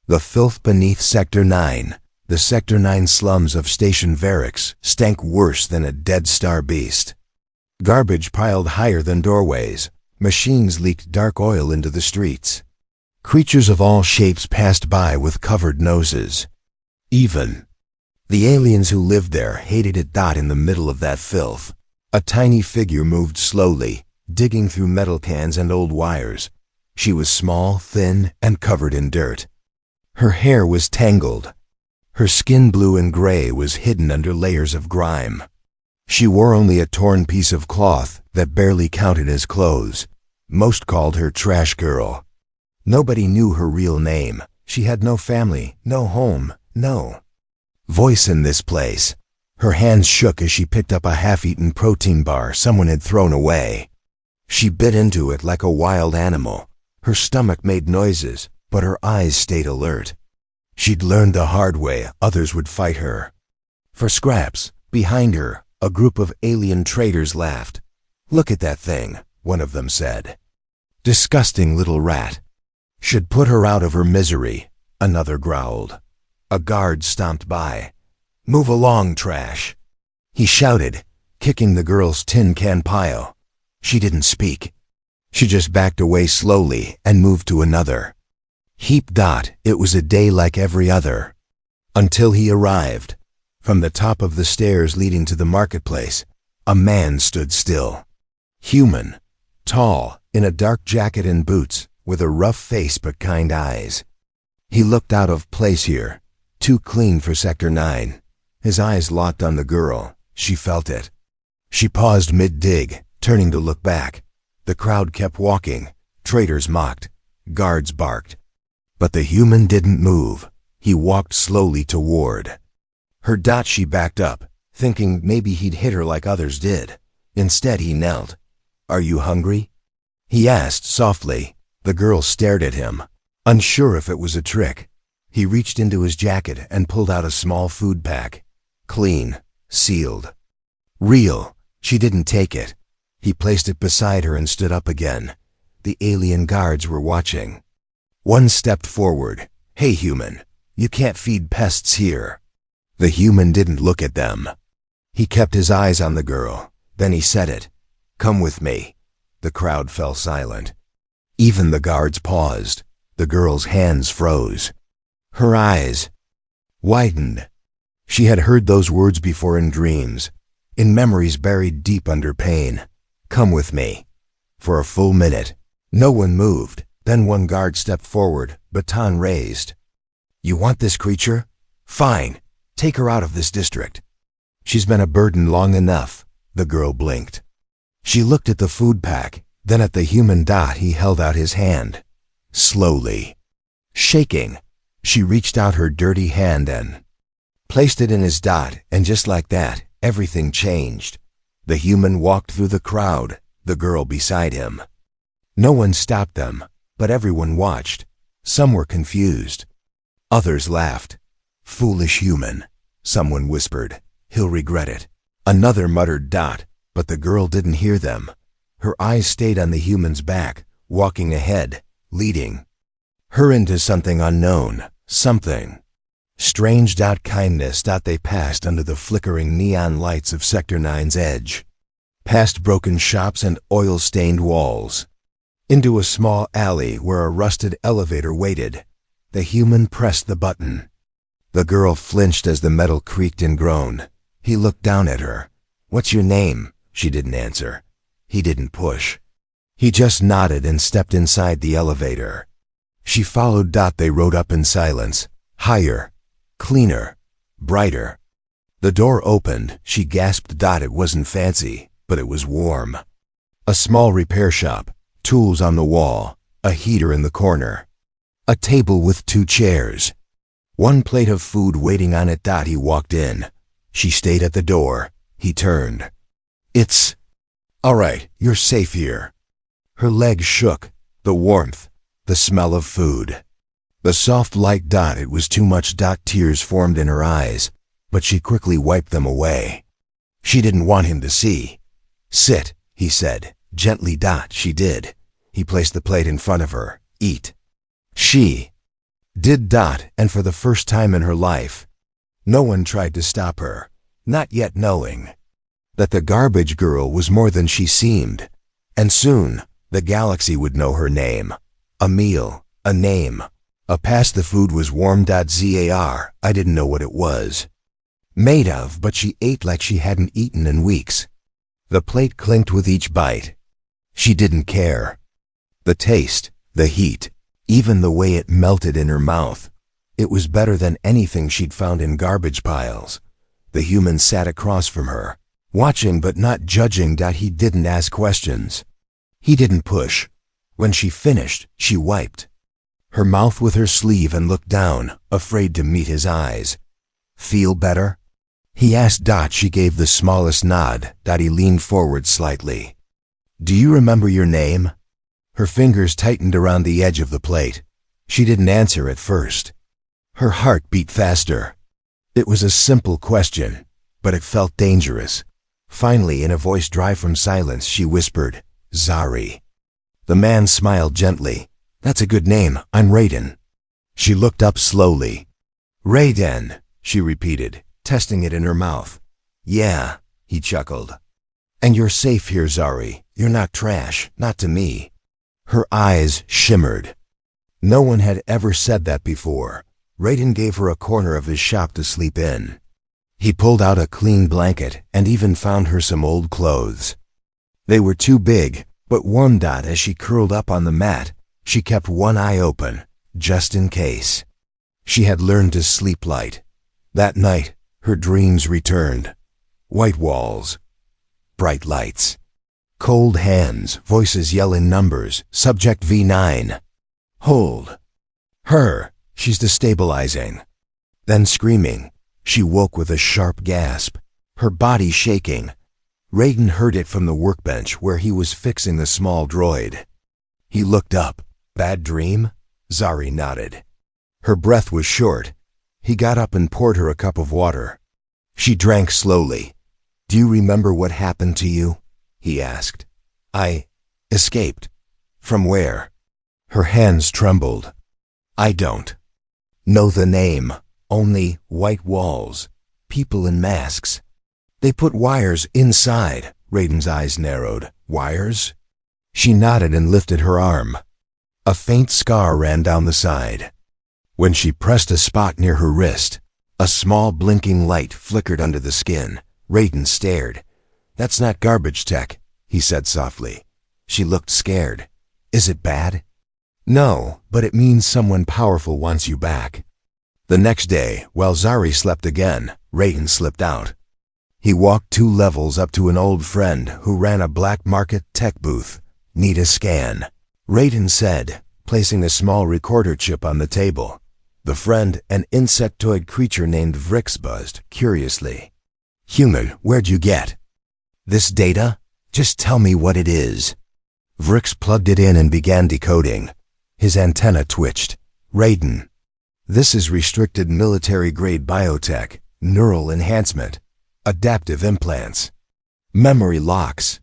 The filth beneath Sector 9, the Sector 9 slums of Station Varix, stank worse than a dead star beast. Garbage piled higher than doorways. Machines leaked dark oil into the streets. Creatures of all shapes passed by with covered noses. Even the aliens who lived there hated it. In the middle of that filth, a tiny figure moved slowly, digging through metal cans and old wires. She was small, thin, and covered in dirt. Her hair was tangled. Her skin, blue and gray, was hidden under layers of grime. She wore only a torn piece of cloth that barely counted as clothes. Most called her Trash Girl. Nobody knew her real name. She had no family, no home, no voice in this place. Her hands shook as she picked up a half-eaten protein bar someone had thrown away. She bit into it like a wild animal. Her stomach made noises, but her eyes stayed alert. She'd learned the hard way others would fight her for scraps. Behind her, a group of alien traders laughed. "Look at that thing," one of them said. "Disgusting little rat. Should put her out of her misery," another growled. A guard stomped by. "Move along, trash," he shouted, kicking the girl's tin can pile. She didn't speak. She just backed away slowly and moved to another heap. It was a day like every other. Until he arrived. From the top of the stairs leading to the marketplace, a man stood still. Human, tall, in a dark jacket and boots, with a rough face but kind eyes. He looked out of place here, too clean for Sector 9. His eyes locked on the girl. She felt it. She paused mid-dig, turning to look back. The crowd kept walking. Traders mocked. Guards barked. But the human didn't move. He walked slowly toward her. She backed up, thinking maybe he'd hit her like others did. Instead, he knelt. "Are you hungry?" he asked softly. The girl stared at him, unsure if it was a trick. He reached into his jacket and pulled out a small food pack. Clean, sealed, real. She didn't take it. He placed it beside her and stood up again. The alien guards were watching. One stepped forward. "Hey, human, you can't feed pests here." The human didn't look at them. He kept his eyes on the girl. Then he said it. "Come with me." The crowd fell silent. Even the guards paused. The girl's hands froze. Her eyes widened. She had heard those words before in dreams, in memories buried deep under pain. "Come with me." For a full minute, no one moved. Then one guard stepped forward, baton raised. "You want this creature? Fine. Take her out of this district. She's been a burden long enough." The girl blinked. She looked at the food pack, then at the human. He held out his hand. Slowly, shaking, she reached out her dirty hand and placed it in his. And just like that, everything changed. The human walked through the crowd, the girl beside him. No one stopped them, but everyone watched. Some were confused. Others laughed. "Foolish human," someone whispered. "He'll regret it." Another muttered. But the girl didn't hear them. Her eyes stayed on the human's back, walking ahead, leading her into something unknown, something strange. Kindness. They passed under the flickering neon lights of Sector 9's edge, past broken shops and oil-stained walls, into a small alley where a rusted elevator waited. The human pressed the button. The girl flinched as the metal creaked and groaned. He looked down at her. "What's your name?" She didn't answer. He didn't push. He just nodded and stepped inside the elevator. She followed. They rode up in silence. Higher, cleaner, brighter. The door opened. She gasped. It wasn't fancy, but it was warm. A small repair shop, tools on the wall, a heater in the corner, a table with 2 chairs, one plate of food waiting on it. He walked in. She stayed at the door. He turned. "It's all right. You're safe here." Her legs shook. The warmth, the smell of food, the soft light. It was too much. Tears formed in her eyes, but she quickly wiped them away. She didn't want him to see. "Sit," he said, gently. She did. He placed the plate in front of her. "Eat." She Did Dot, and for the first time in her life, no one tried to stop her, not yet knowing that the garbage girl was more than she seemed, and soon the galaxy would know her name. A meal, a name, a past the food was warm. Zar, I didn't know what it was made of, but she ate like she hadn't eaten in weeks. The plate clinked with each bite. She didn't care. The taste, the heat, even the way it melted in her mouth. It was better than anything she'd found in garbage piles. The human sat across from her, watching but not judging. He didn't ask questions. He didn't push. When she finished, she wiped her mouth with her sleeve and looked down, afraid to meet his eyes. Feel better? He asked. She gave the smallest nod. He leaned forward slightly. Do you remember your name? Her fingers tightened around the edge of the plate. She didn't answer at first. Her heart beat faster. It was a simple question, but it felt dangerous. Finally, in a voice dry from silence, she whispered, Zari. The man smiled gently. That's a good name. I'm Raiden. She looked up slowly. Raiden, she repeated, testing it in her mouth. Yeah, he chuckled. And you're safe here, Zari. You're not trash, not to me. Her eyes shimmered. No one had ever said that before. Raiden gave her a corner of his shop to sleep in. He pulled out a clean blanket and even found her some old clothes. They were too big, but warm. As she curled up on the mat, she kept one eye open, just in case. She had learned to sleep light. That night, her dreams returned. White walls, bright lights, cold hands, voices yelling numbers, subject V9. Hold. Her, she's destabilizing. Then screaming, she woke with a sharp gasp, her body shaking. Raiden heard it from the workbench where he was fixing the small droid. He looked up. Bad dream? Zari nodded. Her breath was short. He got up and poured her a cup of water. She drank slowly. Do you remember what happened to you? He asked. I escaped. From where? Her hands trembled. I don't know the name. Only white walls, people in masks. They put wires inside. Raiden's eyes narrowed. Wires? She nodded and lifted her arm. A faint scar ran down the side. When she pressed a spot near her wrist, a small blinking light flickered under the skin. Raiden stared. That's not garbage tech, he said softly. She looked scared. Is it bad? No, but it means someone powerful wants you back. The next day, while Zari slept again, Raiden slipped out. He walked 2 levels up to an old friend who ran a black market tech booth. Need a scan, Raiden said, placing a small recorder chip on the table. The friend, an insectoid creature named Vrix, buzzed curiously. Human, where'd you get this data? Just tell me what it is. Vrix plugged it in and began decoding. His antenna twitched. Raiden. This is restricted military-grade biotech, neural enhancement, adaptive implants, memory locks.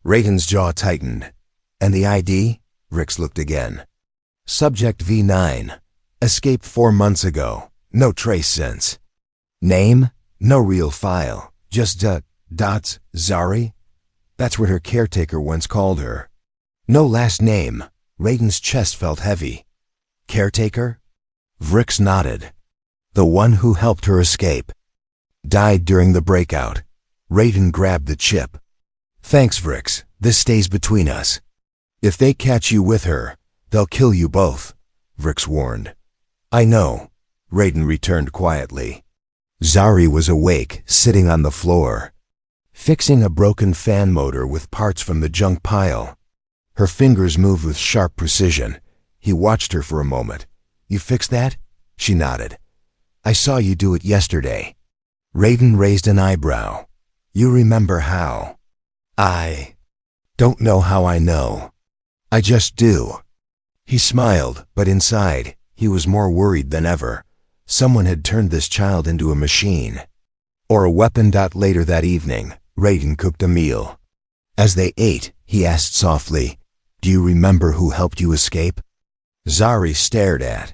Raiden's jaw tightened. And the ID? Vrix looked again. Subject V9. Escaped 4 months ago. No trace since. Name? No real file. Just dots, Zari? That's what her caretaker once called her. No last name. Raiden's chest felt heavy. Caretaker? Vrix nodded. The one who helped her escape. Died during the breakout. Raiden grabbed the chip. Thanks, Vrix. This stays between us. If they catch you with her, they'll kill you both, Vrix warned. I know, Raiden returned quietly. Zari was awake, sitting on the floor, fixing a broken fan motor with parts from the junk pile. Her fingers moved with sharp precision. He watched her for a moment. You fixed that? She nodded. I saw you do it yesterday. Raiden raised an eyebrow. You remember how? I don't know how I know. I just do. He smiled, but inside, he was more worried than ever. Someone had turned this child into a machine. Or a weapon. Later that evening, Raiden cooked a meal. As they ate, he asked softly, Do you remember who helped you escape? Zari stared at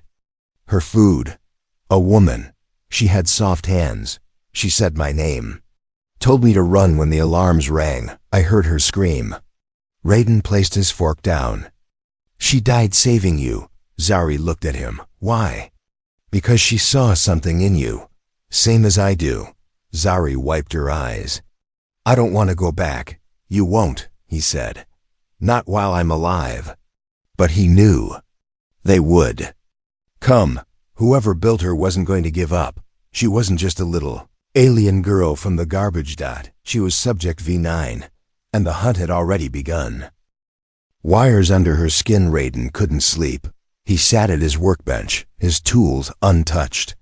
Her food. A woman. She had soft hands. She said my name. Told me to run when the alarms rang. I heard her scream. Raiden placed his fork down. She died saving you. Zari looked at him. Why? Because she saw something in you. Same as I do. Zari wiped her eyes. I don't want to go back. You won't, he said. Not while I'm alive. But he knew. They would. Come. Whoever built her wasn't going to give up. She wasn't just a little alien girl from the garbage dot. She was Subject V9. And the hunt had already begun. Wires under her skin. Raiden couldn't sleep. He sat at his workbench, his tools untouched.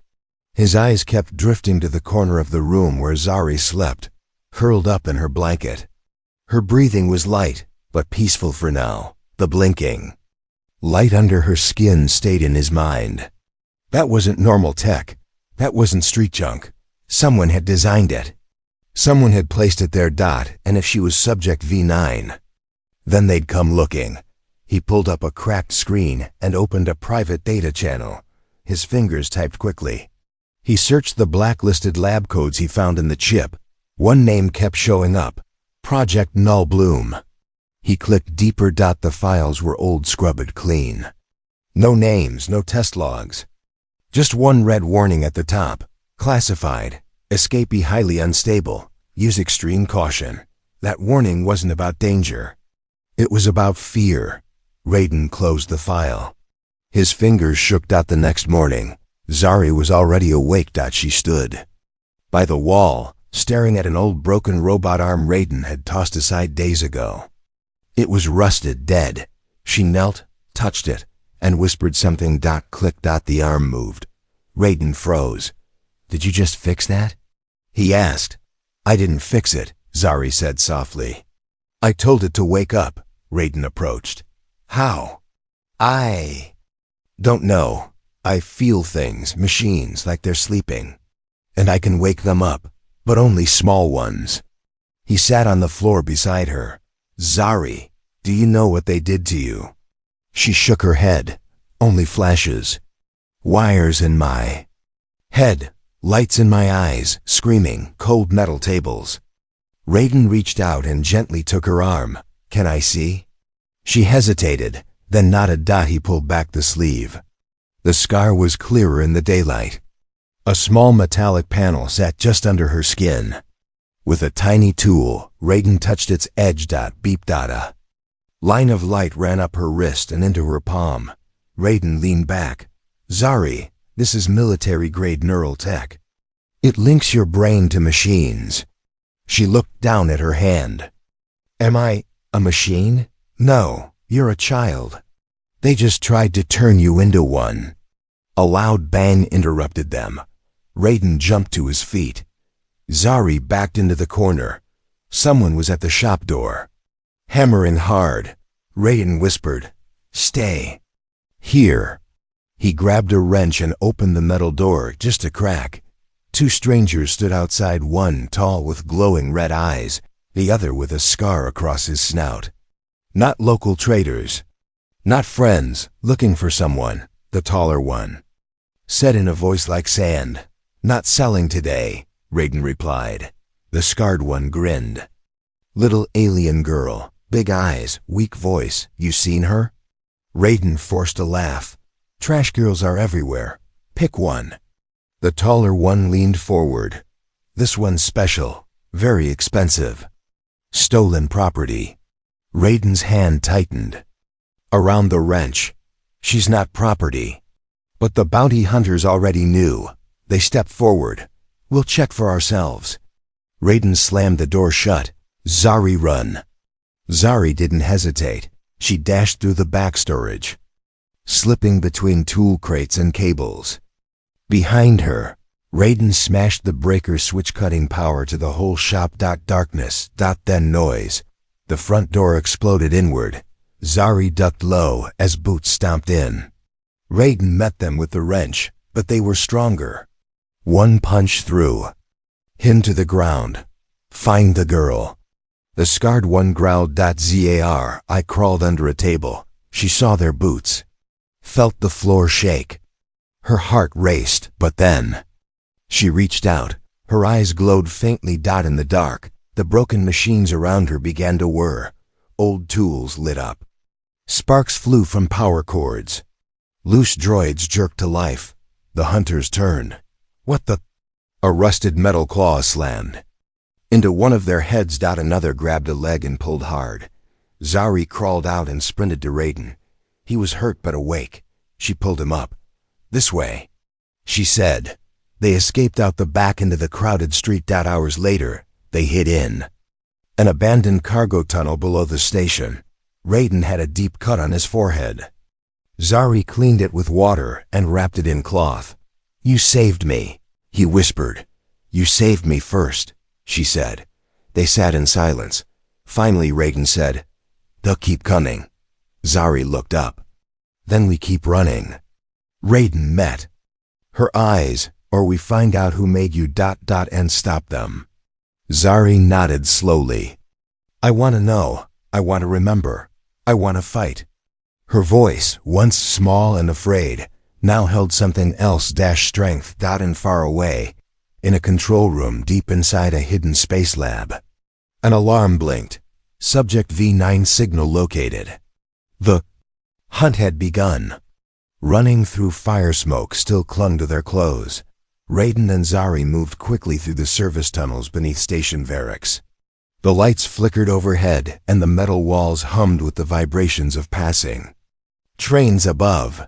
His eyes kept drifting to the corner of the room where Zari slept, curled up in her blanket. Her breathing was light, but peaceful for now. The blinking light under her skin stayed in his mind. That wasn't normal tech. That wasn't street junk. Someone had designed it. Someone had placed it there. And if she was Subject V9, then they'd come looking. He pulled up a cracked screen and opened a private data channel. His fingers typed quickly. He searched the blacklisted lab codes he found in the chip. One name kept showing up. Project Null Bloom. He clicked deeper. The files were old, scrubbed clean. No names, no test logs. Just one red warning at the top. Classified. Escapee highly unstable. Use extreme caution. That warning wasn't about danger. It was about fear. Raiden closed the file. His fingers shook. The next morning, Zari was already awake. She stood by the wall, staring at an old broken robot arm Raiden had tossed aside days ago. It was rusted, dead. She knelt, touched it, and whispered something. Click. The arm moved. Raiden froze. Did you just fix that? He asked. I didn't fix it, Zari said softly. I told it to wake up. Raiden approached. How? I don't know. I feel things, machines, like they're sleeping. And I can wake them up, but only small ones. He sat on the floor beside her. Zari, do you know what they did to you? She shook her head. Only flashes. Wires in my head, lights in my eyes, screaming, cold metal tables. Raiden reached out and gently took her arm. Can I see? She hesitated, then nodded. He pulled back the sleeve. The scar was clearer in the daylight. A small metallic panel sat just under her skin. With a tiny tool, Raiden touched its edge. Beep. A line of light ran up her wrist and into her palm. Raiden leaned back. Zari, this is military-grade neural tech. It links your brain to machines. She looked down at her hand. Am I a machine? No, you're a child. They just tried to turn you into one. A loud bang interrupted them. Raiden jumped to his feet. Zari backed into the corner. Someone was at the shop door. Hammering hard. Raiden whispered, Stay. Here. He grabbed a wrench and opened the metal door, just a crack. Two strangers stood outside, one tall with glowing red eyes, the other with a scar across his snout. Not local traders. Not friends, looking for someone, the taller one said in a voice like sand. Not selling today, Raiden replied. The scarred one grinned. Little alien girl, big eyes, weak voice, you seen her? Raiden forced a laugh. Trash girls are everywhere. Pick one. The taller one leaned forward. This one's special, very expensive. Stolen property. Raiden's hand tightened. Around the wrench. She's not property. But the bounty hunters already knew. They stepped forward. We'll check for ourselves. Raiden slammed the door shut. Zari, run. Zari didn't hesitate. She dashed through the back storage, slipping between tool crates and cables. Behind her, Raiden smashed the breaker switch, cutting power to the whole shop. Darkness. Then noise. The front door exploded inward. Zari ducked low as boots stomped in. Raiden met them with the wrench, but they were stronger. One punch through him to the ground. Find the girl. The scarred one growled. Zar, I crawled under a table. She saw their boots. Felt the floor shake. Her heart raced, but then she reached out. Her eyes glowed faintly in the dark. The broken machines around her began to whir. Old tools lit up. Sparks flew from power cords. Loose droids jerked to life. The hunters turned. What the? A rusted metal claw slammed into one of their heads. Another grabbed a leg and pulled hard. Zari crawled out and sprinted to Raiden. He was hurt but awake. She pulled him up. This way, she said. They escaped out the back into the crowded street. Hours later, they hid in an abandoned cargo tunnel below the station. Raiden had a deep cut on his forehead. Zari cleaned it with water and wrapped it in cloth. You saved me, he whispered. You saved me first, she said. They sat in silence. Finally, Raiden said, They'll keep coming. Zari looked up. Then we keep running. Raiden met her eyes. Or we find out who made you ... and stop them. Zari nodded slowly. I want to know. I want to remember. I want to fight. Her voice, once small and afraid, now held something else. Strength. And far away, in a control room deep inside a hidden space lab, an alarm blinked. Subject V9 signal located. The hunt had begun. Running through fire smoke still clung to their clothes. Raiden and Zari moved quickly through the service tunnels beneath Station Variks. The lights flickered overhead and the metal walls hummed with the vibrations of passing trains above.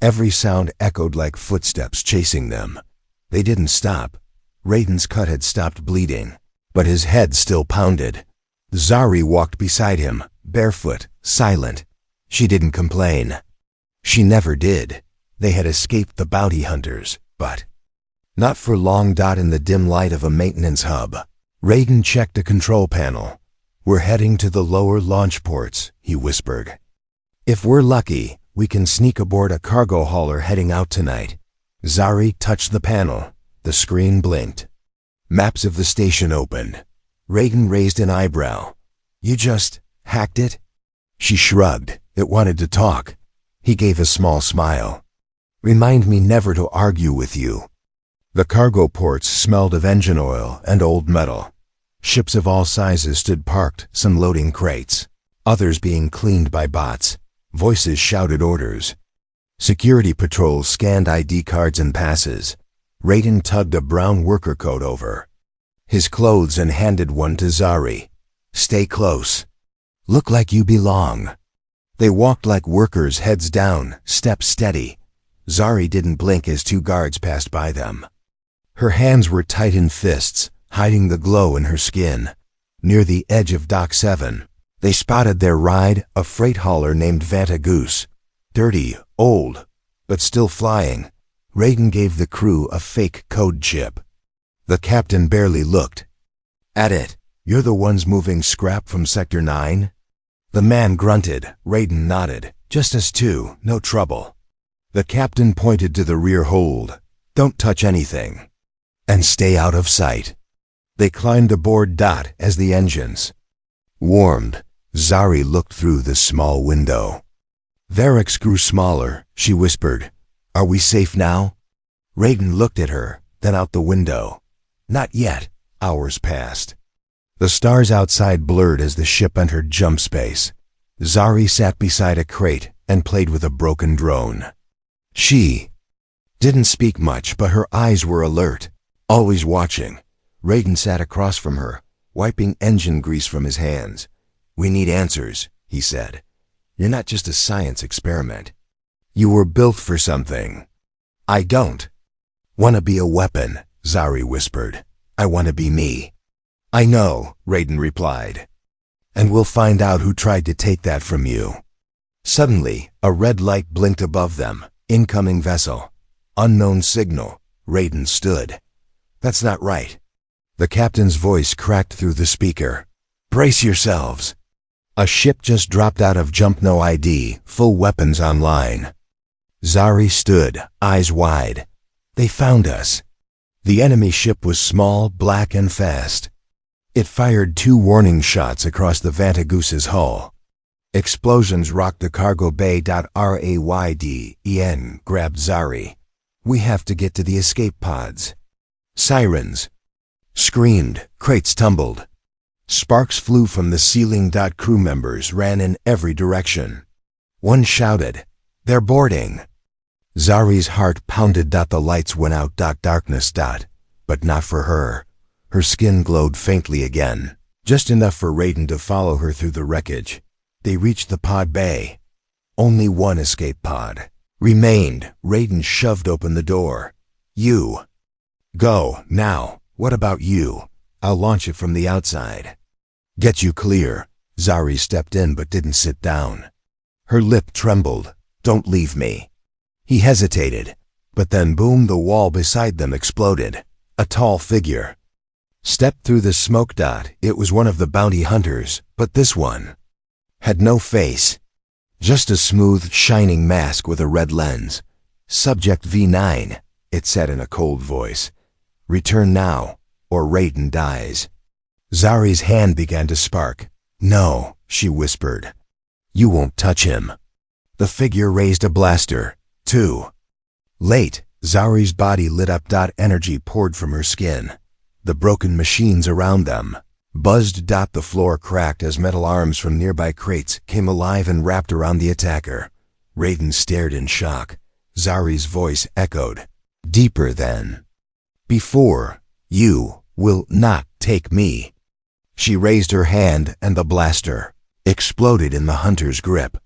Every sound echoed like footsteps chasing them. They didn't stop. Raiden's cut had stopped bleeding, but his head still pounded. Zari walked beside him, barefoot, silent. She didn't complain. She never did. They had escaped the bounty hunters, but not for long. In the dim light of a maintenance hub, Raiden checked a control panel. We're heading to the lower launch ports, he whispered. If we're lucky, we can sneak aboard a cargo hauler heading out tonight. Zari touched the panel. The screen blinked. Maps of the station opened. Raiden raised an eyebrow. You just hacked it? She shrugged. It wanted to talk. He gave a small smile. Remind me never to argue with you. The cargo ports smelled of engine oil and old metal. Ships of all sizes stood parked, some loading crates, others being cleaned by bots. Voices shouted orders. Security patrols scanned ID cards and passes. Raiden tugged a brown worker coat over his clothes and handed one to Zari. Stay close. Look like you belong. They walked like workers, heads down, steps steady. Zari didn't blink as two guards passed by them. Her hands were tight in fists, hiding the glow in her skin. Near the edge of Dock 7, they spotted their ride, a freight hauler named Vantagoose. Dirty, old, but still flying. Raiden gave the crew a fake code chip. The captain barely looked at it. You're the ones moving scrap from Sector 9? The man grunted. Raiden nodded. Just us two, no trouble. The captain pointed to the rear hold. Don't touch anything. And stay out of sight. They climbed aboard. As the engines warmed, Zari looked through the small window. Variks grew smaller, she whispered. Are we safe now? Raiden looked at her, then out the window. Not yet. Hours passed. The stars outside blurred as the ship entered jump space. Zari sat beside a crate and played with a broken drone. She didn't speak much, but her eyes were alert, always watching. Raiden sat across from her, wiping engine grease from his hands. We need answers, he said. You're not just a science experiment. You were built for something. I don't want to be a weapon, Zari whispered. I want to be me. I know, Raiden replied. And we'll find out who tried to take that from you. Suddenly, a red light blinked above them. Incoming vessel. Unknown signal. Raiden stood. That's not right. The captain's voice cracked through the speaker. Brace yourselves. A ship just dropped out of jump, no ID, full weapons online. Zari stood, eyes wide. They found us. The enemy ship was small, black, and fast. It fired 2 warning shots across the Vantagoose's hull. Explosions rocked the cargo bay. Raiden grabbed Zari. We have to get to the escape pods. Sirens screamed, crates tumbled. Sparks flew from the ceiling. Crew members ran in every direction. One shouted, "They're boarding!" Zari's heart pounded. The lights went out. Darkness. But not for her. Her skin glowed faintly again, just enough for Raiden to follow her through the wreckage. They reached the pod bay. Only one escape pod remained. Raiden shoved open the door. "You. Go, now. What about you? I'll launch it from the outside." "Get you clear." Zari stepped in but didn't sit down. Her lip trembled. "Don't leave me." He hesitated, but then boom, the wall beside them exploded. A tall figure stepped through the smoke. It was one of the bounty hunters, but this one had no face. Just a smooth, shining mask with a red lens. "Subject V9, it said in a cold voice. "Return now, or Raiden dies." Zari's hand began to spark. "No," she whispered. "You won't touch him." The figure raised a blaster. Too late. Zari's body lit up. Energy poured from her skin. The broken machines around them buzzed. The floor cracked as metal arms from nearby crates came alive and wrapped around the attacker. Raiden stared in shock. Zari's voice echoed, deeper than before. "You will not take me." She raised her hand and the blaster exploded in the hunter's grip.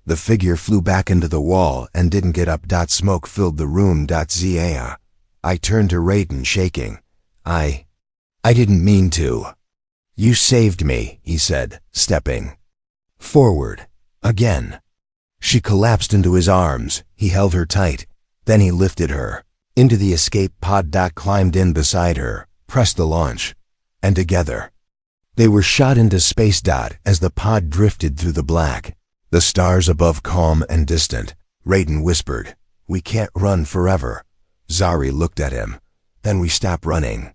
The figure flew back into the wall and didn't get up. Smoke filled the room. Zaya. I turned to Raiden, shaking. I didn't mean to." "You saved me," he said, stepping forward. Again. She collapsed into his arms. He held her tight. Then he lifted her into the escape pod. Climbed in beside her, pressed the launch, and together they were shot into space. As the pod drifted through the black, the stars above calm and distant, Raiden whispered, "We can't run forever." Zari looked at him. "Then we stop running."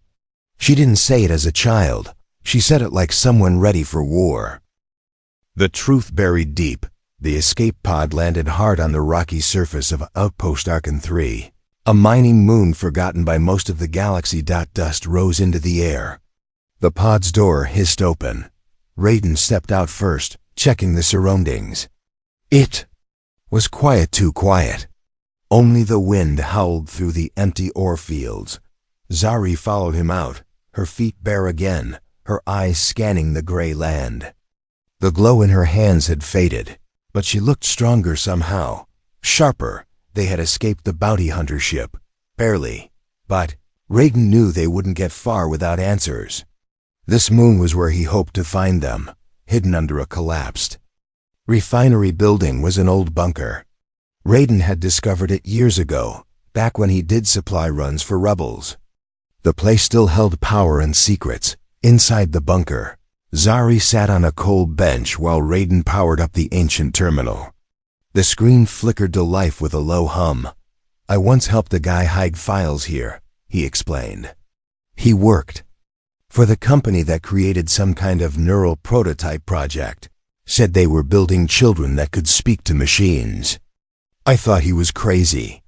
She didn't say it as a child. She said it like someone ready for war. The truth buried deep. The escape pod landed hard on the rocky surface of Outpost Archon 3, a mining moon forgotten by most of the galaxy. Dust rose into the air. The pod's door hissed open. Raiden stepped out first, checking the surroundings. It was quiet, too quiet. Only the wind howled through the empty ore fields. Zari followed him out, her feet bare again, her eyes scanning the gray land. The glow in her hands had faded, but she looked stronger somehow, sharper. They had escaped the bounty hunter ship, barely, but Raiden knew they wouldn't get far without answers. This moon was where he hoped to find them, hidden under a collapsed refinery building. Was an old bunker. Raiden had discovered it years ago, back when he did supply runs for rebels. The place still held power and secrets. Inside the bunker, Zari sat on a cold bench while Raiden powered up the ancient terminal. The screen flickered to life with a low hum. "I once helped a guy hide files here," he explained. "He worked for the company that created some kind of neural prototype project. Said they were building children that could speak to machines. I thought he was crazy."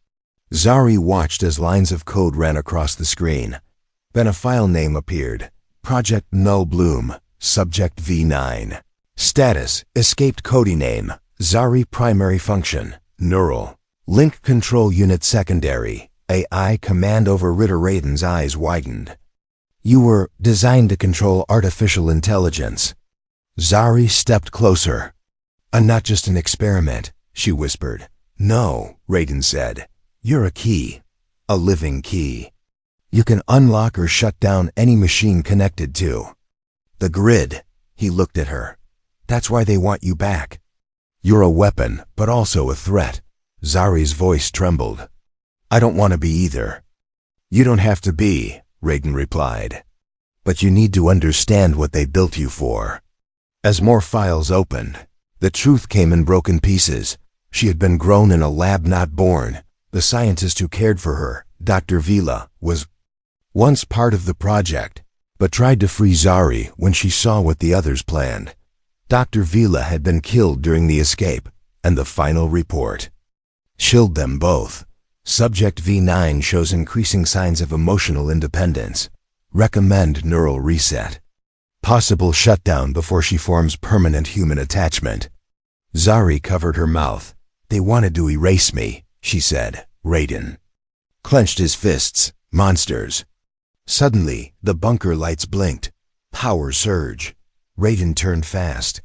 Zari watched as lines of code ran across the screen. Then a file name appeared. Project Null Bloom, Subject V9. Status, Escaped Cody Name, Zari Primary Function, Neural. Link Control Unit Secondary, AI Command over Ritter. Raiden's eyes widened. "You were designed to control artificial intelligence." Zari stepped closer. "I'm not just an experiment," she whispered. "No," Raiden said. "You're a key. A living key. You can unlock or shut down any machine connected to the grid." He looked at her. "That's why they want you back. You're a weapon, but also a threat." Zari's voice trembled. "I don't want to be either." "You don't have to be," Raiden replied. "But you need to understand what they built you for." As more files opened, the truth came in broken pieces. She had been grown in a lab, not born. The scientist who cared for her, Dr. Vila, was once part of the project, but tried to free Zari when she saw what the others planned. Dr. Vila had been killed during the escape, and the final report chilled them both. Subject V9 shows increasing signs of emotional independence. Recommend neural reset. Possible shutdown before she forms permanent human attachment. Zari covered her mouth. They wanted to erase me, she said. Raiden clenched his fists. Monsters. Suddenly, the bunker lights blinked. Power surge. Raiden turned fast.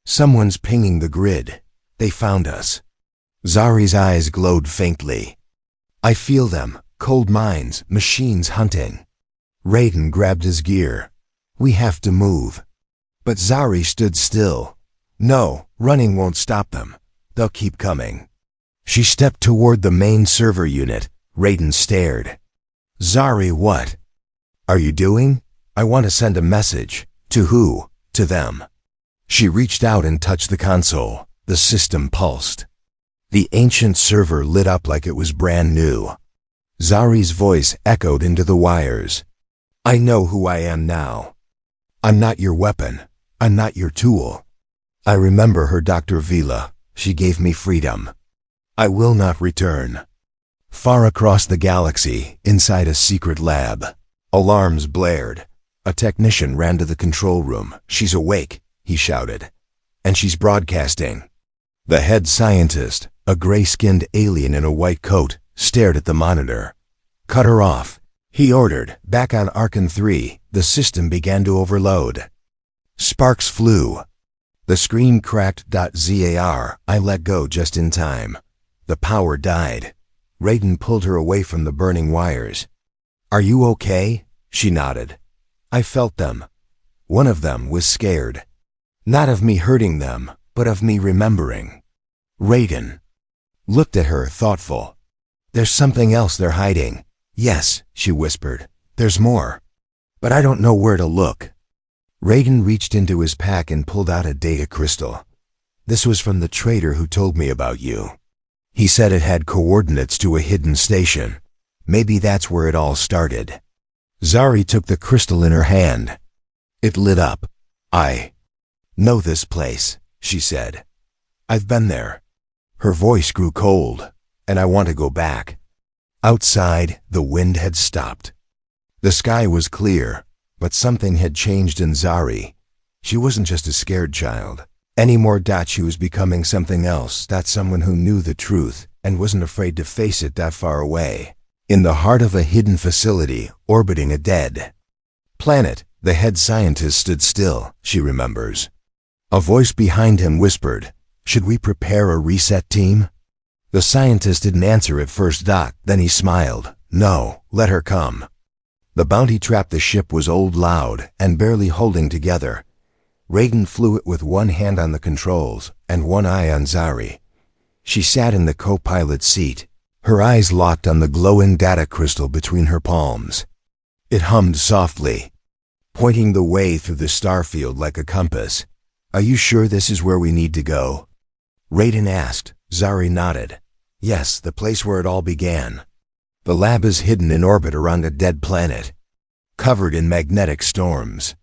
Someone's pinging the grid. They found us. Zari's eyes glowed faintly. I feel them. Cold mines, machines hunting. Raiden grabbed his gear. We have to move. But Zari stood still. No, running won't stop them. They'll keep coming. She stepped toward the main server unit. Raiden stared. Zari, what are you doing? I want to send a message. To who? To them. She reached out and touched the console. The system pulsed. The ancient server lit up like it was brand new. Zari's voice echoed into the wires. I know who I am now. I'm not your weapon. I'm not your tool. I remember her, Dr. Vila. She gave me freedom. I will not return. Far across the galaxy, inside a secret lab, alarms blared. A technician ran to the control room. She's awake, he shouted. And she's broadcasting. The head scientist, a gray-skinned alien in a white coat, stared at the monitor. Cut her off, he ordered. Back on Archon 3, the system began to overload. Sparks flew. The screen cracked. ZAR, I let go just in time. The power died. Raiden pulled her away from the burning wires. Are you okay? She nodded. I felt them. One of them was scared. Not of me hurting them, but of me remembering. Raiden looked at her, thoughtful. There's something else they're hiding. Yes, she whispered. There's more. But I don't know where to look. Raiden reached into his pack and pulled out a data crystal. This was from the trader who told me about you. He said it had coordinates to a hidden station. Maybe that's where it all started. Zari took the crystal in her hand. It lit up. I know this place, she said. I've been there. Her voice grew cold, and I want to go back. Outside, the wind had stopped. The sky was clear, but something had changed in Zari. She wasn't just a scared child anymore. She was becoming something else. That someone who knew the truth and wasn't afraid to face it that far away. In the heart of a hidden facility, orbiting a dead planet, the head scientist stood still, she remembers. A voice behind him whispered, should we prepare a reset team? The scientist didn't answer at first. Then he smiled. No, let her come. The bounty trap the ship was old, loud, and barely holding together. Raiden flew it with one hand on the controls and one eye on Zari. She sat in the co-pilot seat, her eyes locked on the glowing data crystal between her palms. It hummed softly, pointing the way through the starfield like a compass. Are you sure this is where we need to go? Raiden asked. Zari nodded. Yes, the place where it all began. The lab is hidden in orbit around a dead planet, covered in magnetic storms.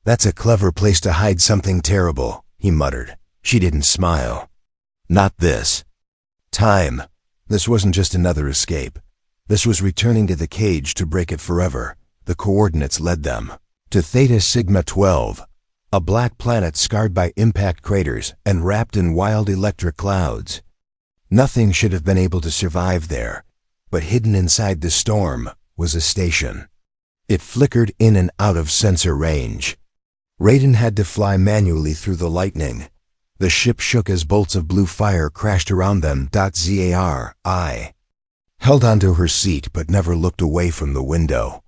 That's a clever place to hide something terrible, he muttered. She didn't smile. Not this time. This wasn't just another escape. This was returning to the cage to break it forever. The coordinates led them to Theta Sigma 12, a black planet scarred by impact craters and wrapped in wild electric clouds. Nothing should have been able to survive there, but hidden inside the storm was a station. It flickered in and out of sensor range. Raiden had to fly manually through the lightning. The ship shook as bolts of blue fire crashed around them. ZAR, I held onto her seat but never looked away from the window.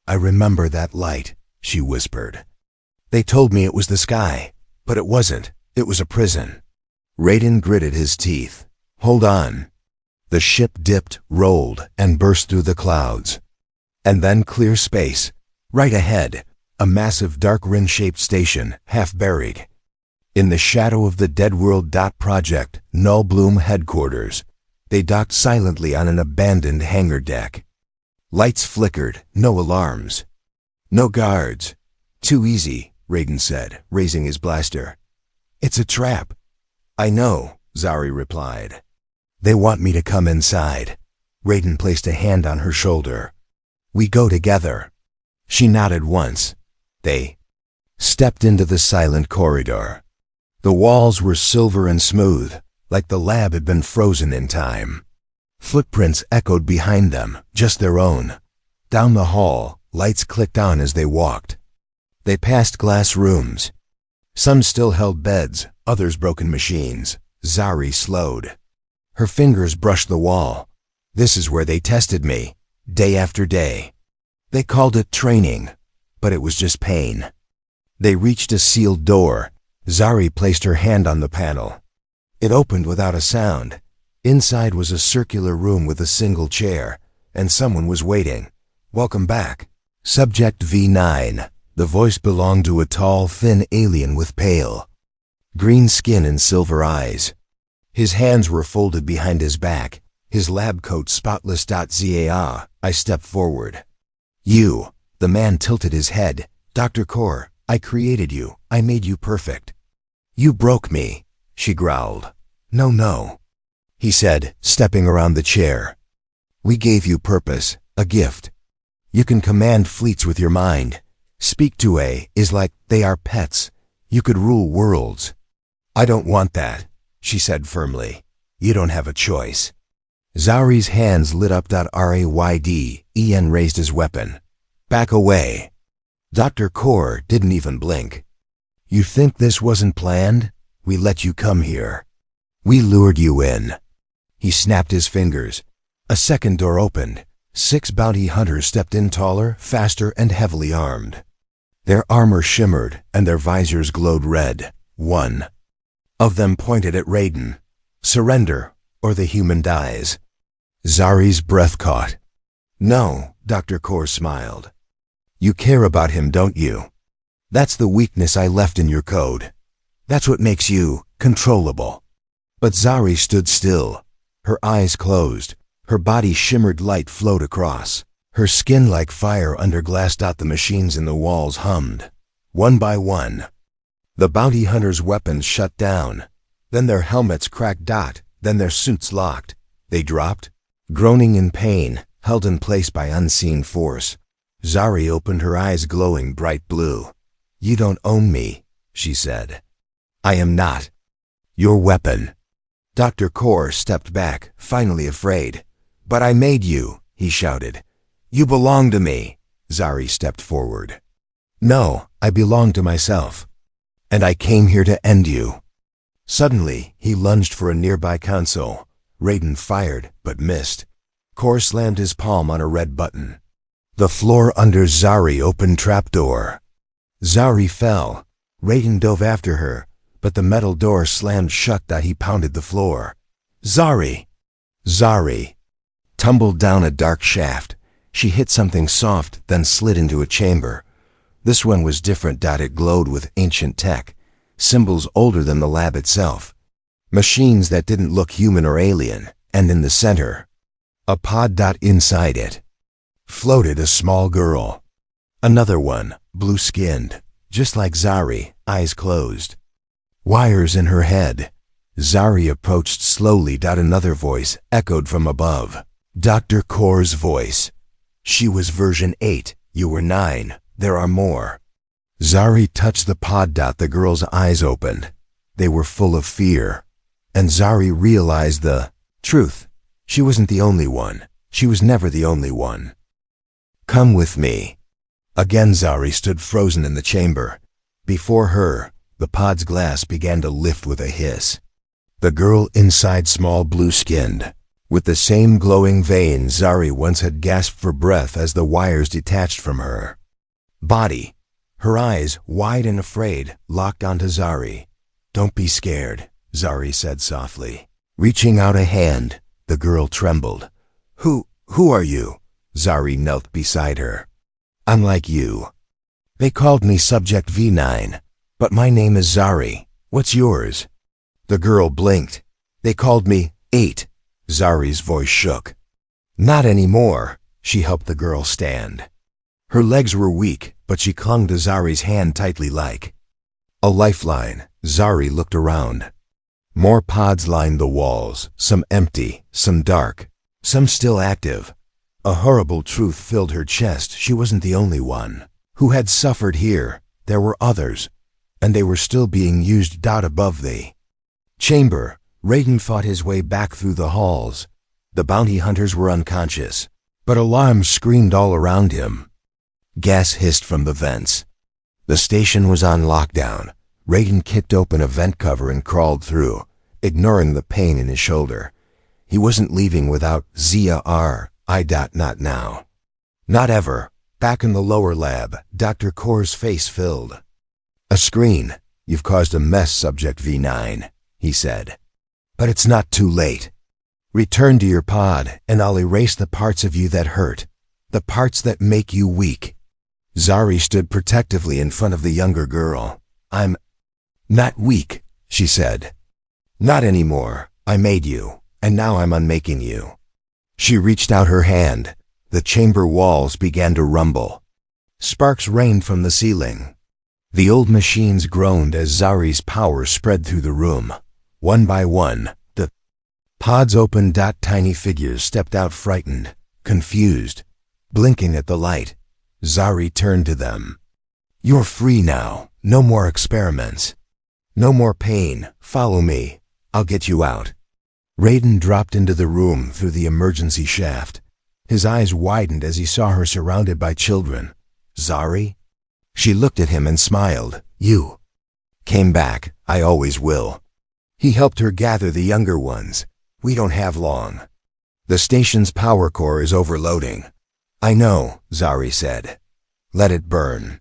I remember that light, she whispered. They told me it was the sky, but it wasn't. It was a prison. Raiden gritted his teeth. Hold on. The ship dipped, rolled, and burst through the clouds. And then clear space. Right ahead, a massive dark ring-shaped station, half buried. In the shadow of the Dead World. Project Null Bloom headquarters. They docked silently on an abandoned hangar deck. Lights flickered, no alarms. No guards. Too easy, Raiden said, raising his blaster. It's a trap. I know, Zari replied. They want me to come inside. Raiden placed a hand on her shoulder. We go together. She nodded once. They stepped into the silent corridor. The walls were silver and smooth, like the lab had been frozen in time. Footprints echoed behind them, just their own. Down the hall, lights clicked on as they walked. They passed glass rooms. Some still held beds, others broken machines. Zari slowed. Her fingers brushed the wall. This is where they tested me, day after day. They called it training, but it was just pain. They reached a sealed door. Zari placed her hand on the panel. It opened without a sound. Inside was a circular room with a single chair, and someone was waiting. Welcome back. Subject V9. The voice belonged to a tall, thin alien with pale green skin and silver eyes. His hands were folded behind his back, his lab coat spotless. Zaa, I stepped forward. You, the man tilted his head. Dr. Core, I created you. I made you perfect. You broke me, she growled. No, he said, stepping around the chair. We gave you purpose, a gift. You can command fleets with your mind. Speak to A is like they are pets. You could rule worlds. I don't want that, she said firmly. You don't have a choice. Zari's hands lit up. Rayd, En raised his weapon. Back away. Dr. Core didn't even blink. You think this wasn't planned? We let you come here. We lured you in. He snapped his fingers. A second door opened. 6 bounty hunters stepped in, taller, faster, and heavily armed. Their armor shimmered, and their visors glowed red. One of them pointed at Raiden. Surrender, or the human dies. Zari's breath caught. No, Dr. Core smiled. You care about him, don't you? That's the weakness I left in your code. That's what makes you controllable. But Zari stood still. Her eyes closed. Her body shimmered. Light flowed across. Her skin like fire under glass. The machines in the walls hummed. One by one. The bounty hunters' weapons shut down. Then their helmets cracked. Then their suits locked. They dropped, groaning in pain, held in place by unseen force. Zari opened her eyes, glowing bright blue. You don't own me, she said. I am not your weapon. Dr. Core stepped back, finally afraid. But I made you, he shouted. You belong to me. Zari stepped forward. No, I belong to myself. And I came here to end you. Suddenly, he lunged for a nearby console. Raiden fired, but missed. Core slammed his palm on a red button. The floor under Zari opened. Trapdoor. Zari fell. Raiden dove after her, but the metal door slammed shut. He pounded the floor. Zari! Zari tumbled down a dark shaft. She hit something soft, then slid into a chamber. This one was different. It glowed with ancient tech, symbols older than the lab itself. Machines that didn't look human or alien, and in the center, a pod. Inside it floated a small girl. Another one, blue-skinned, just like Zari, eyes closed. Wires in her head. Zari approached slowly. Another voice echoed from above. Dr. Core's voice. She was version 8, you were 9, there are more. Zari touched the pod. The girl's eyes opened. They were full of fear. And Zari realized the truth. She wasn't the only one. She was never the only one. Come with me. Again Zari stood frozen in the chamber. Before her, the pod's glass began to lift with a hiss. The girl inside, small, blue-skinned, with the same glowing veins. Zari once had gasped for breath as the wires detached from her body. Her eyes, wide and afraid, locked onto Zari. Don't be scared, Zari said softly. Reaching out a hand, the girl trembled. Who are you? Zari knelt beside her. I'm like you. They called me Subject V9, but my name is Zari. What's yours? The girl blinked. They called me 8. Zari's voice shook. Not anymore. She helped the girl stand. Her legs were weak, but she clung to Zari's hand tightly like a lifeline. Zari looked around. More pods lined the walls, some empty, some dark. some still active. A horrible truth filled her chest. She wasn't the only one who had suffered here. There were others, and they were still being used. Above the chamber, Raiden fought his way back through the halls. The bounty hunters were unconscious, but alarms screamed all around him. Gas hissed from the vents. The station was on lockdown. Raiden kicked open a vent cover and crawled through, ignoring the pain in his shoulder. He wasn't leaving without not now. Not ever. Back in the lower lab, Dr. Core's face filled. A screen. You've caused a mess, Subject V9, he said. But it's not too late. Return to your pod, and I'll erase the parts of you that hurt, the parts that make you weak. Zari stood protectively in front of the younger girl. I'm not weak, she said. Not anymore. I made you, and now I'm unmaking you. She reached out her hand. The chamber walls began to rumble. Sparks rained from the ceiling. The old machines groaned as Zari's power spread through the room. One by one, the pods opened. Tiny figures stepped out, frightened, confused, blinking at the light. Zari turned to them. You're free now. No more experiments. No more pain. Follow me. I'll get you out. Raiden dropped into the room through the emergency shaft. His eyes widened as he saw her surrounded by children. Zari? She looked at him and smiled. You came back. I always will. He helped her gather the younger ones. We don't have long. The station's power core is overloading. I know, Zari said. Let it burn.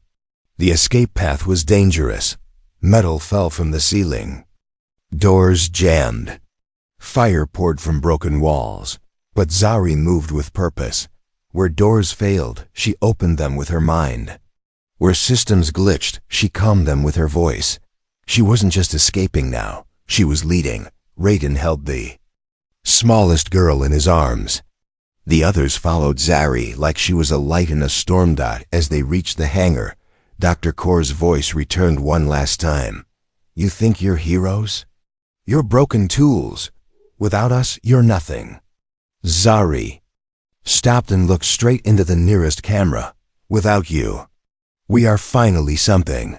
The escape path was dangerous. Metal fell from the ceiling. Doors jammed. Fire poured from broken walls. But Zari moved with purpose. Where doors failed, she opened them with her mind. Where systems glitched, she calmed them with her voice. She wasn't just escaping now. She was leading. Raiden held the smallest girl in his arms. The others followed Zari like she was a light in a storm. As they reached the hangar, Dr. Core's voice returned one last time. You think you're heroes? You're broken tools. Without us, you're nothing. Zari stopped and looked straight into the nearest camera. Without you, we are finally something.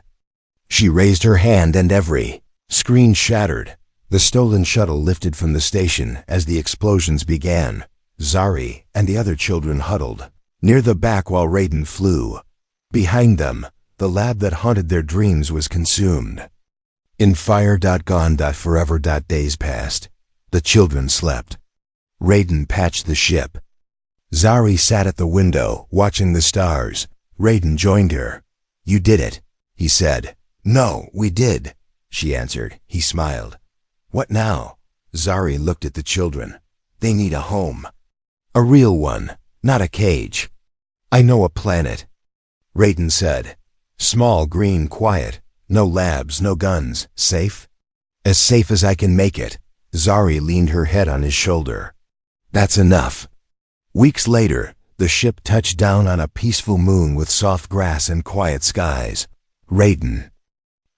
She raised her hand and every screen shattered. The stolen shuttle lifted from the station as the explosions began. Zari and the other children huddled near the back while Raiden flew. Behind them, the lab that haunted their dreams was consumed. In fire. Gone. Forever. Days passed. The children slept. Raiden patched the ship. Zari sat at the window, watching the stars. Raiden joined her. You did it, he said. No, we did, she answered. He smiled. What now? Zari looked at the children. They need a home. A real one, not a cage. I know a planet, Raiden said. Small, green, quiet. No labs, no guns. Safe? As safe as I can make it. Zari leaned her head on his shoulder. That's enough. Weeks later, the ship touched down on a peaceful moon with soft grass and quiet skies. Raiden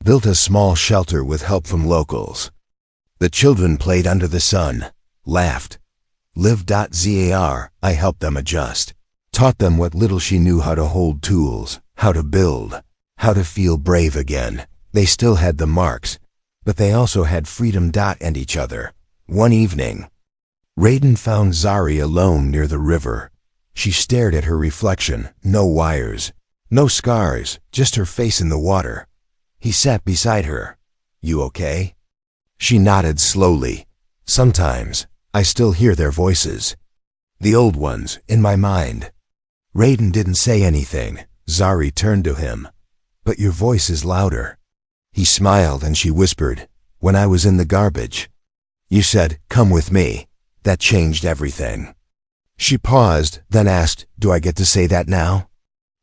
built a small shelter with help from locals. The children played under the sun, laughed. Live.zar, I helped them adjust. Taught them what little she knew, how to hold tools, how to build, how to feel brave again. They still had the marks, but they also had freedom. And each other. One evening, Raiden found Zari alone near the river. She stared at her reflection. No wires, no scars, just her face in the water. He sat beside her. You okay? She nodded slowly. Sometimes, I still hear their voices. The old ones, in my mind. Raiden didn't say anything. Zari turned to him. But your voice is louder. He smiled and she whispered, when I was in the garbage. You said, come with me. That changed everything. She paused, then asked, do I get to say that now?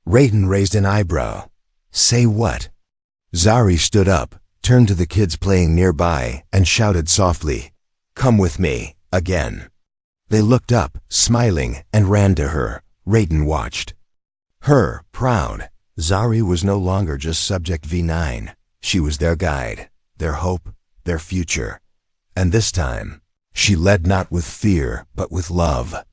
Raiden raised an eyebrow. Say what? Zari stood up, turned to the kids playing nearby, and shouted softly, come with me, again. They looked up, smiling, and ran to her. Raiden watched. Her, proud. Zari was no longer just Subject V9. She was their guide, their hope, their future. And this time, she led not with fear, but with love.